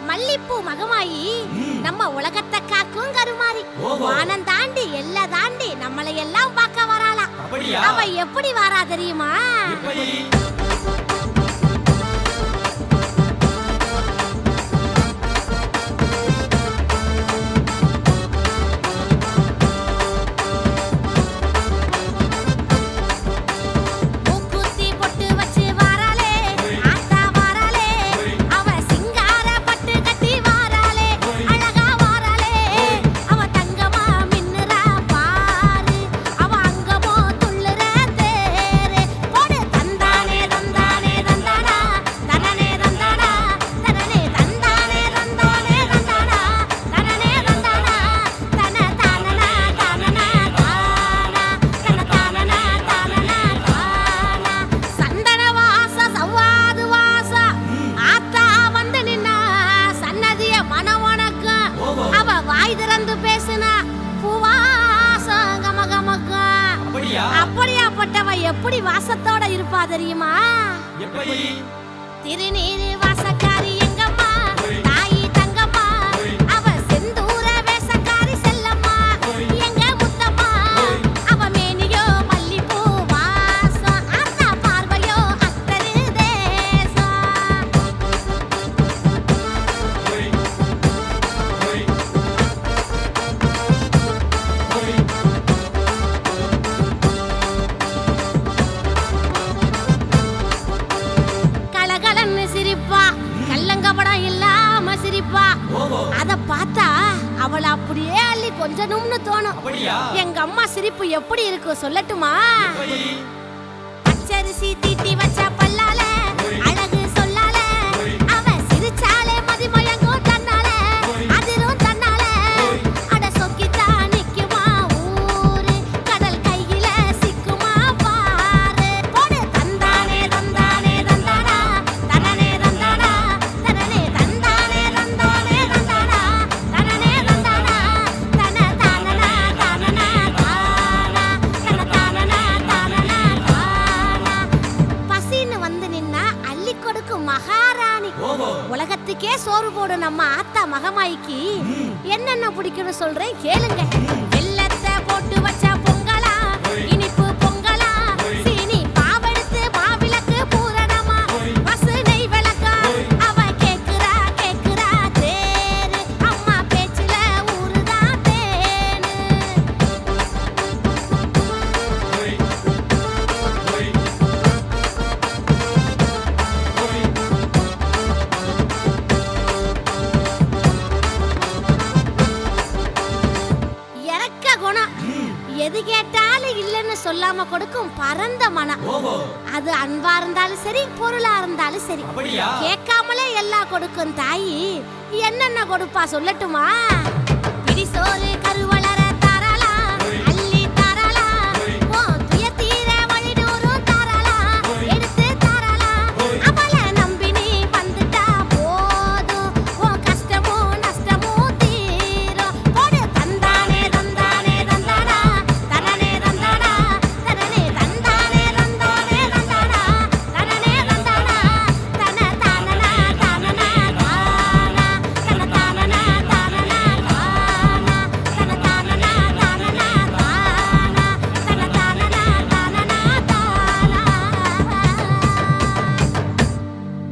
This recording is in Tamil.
மல்லிப்பூ மகமாயி நம்ம உலகத்தை காக்கும் கருமாரி. வானம் தாண்டி எல்லை தாண்டி நம்மளை எல்லாம் பார்க்க வராளா. அவ எப்படி வாரா தெரியுமா? அப்படியாப்பட்டவ எப்படி வாசத்தோட இருப்பா தெரியுமா? திருநீரு வாசக்காரி எங்கம்மா, தாயி தங்கம்மா, அவ செந்தூர வேஷக்காரி செல்லம்மா, எங்க முத்தம்மா, அவ மேனியோ மல்லிப்பூ வாசம், அந்த பார்வையோ அத்தரு தேசம். கள்ளங்கபடம் இல்லாம சிரிப்பா. அத பார்த்தா அவளை அப்படியே அள்ளி கொஞ்சணும்னு தோணும். எங்க அம்மா சிரிப்பு எப்படி இருக்கும் சொல்லட்டுமா? பச்சரிசி தீட்டி வச்ச பல்லால அழகு சொல்லால, அவ சிரிச்சாலே மதிமயங்கும் தன்னால, அதிரும் தன்னால, அட சொக்கித்தா நிக்குமா ஊரு, கடல் கையில சிக்குமா பாரு. போடு தந்தானே தந்தானே தந்தானா, தனனே தந்தானா, தனனே தந்தானே தந்தானே தந்தானா, தனனே தந்தானா, தன தானனா தானனா தானா, தன தானனா தானனா தானா. பசின்னு வந்து நின்னா அள்ளி கொடுக்கும் மகாராணி. உலகத்துக்கே சோறு போடும் நம்ம ஆத்தா மகமாய்க்கு என்னென்ன பிடிக்கும்னு சொல்றேன் கேளுங்க. வெல்லத்தை போட்டு வச்ச பொங்கலா, இனிப்பு பொங்கலா, சீனி பாவெடுத்து மாவிளக்கு பூரணமா, பசு நெய் விளக்கா, அவ கேக்குறா கேக்குறா தேரு, அம்மா பேச்சுல ஊருதா தேனு. இறக்க குணம், எது கேட்டாலும் இல்லைன்னு சொல்லாம கொடுக்கும் பரந்த மனம். அது அன்பா இருந்தாலும் சரி, பொருளா இருந்தாலும் சரி, கேட்காமலே எல்லாம் கொடுக்கும் தாயி என்னென்ன கொடுப்பா சொல்லட்டுமா?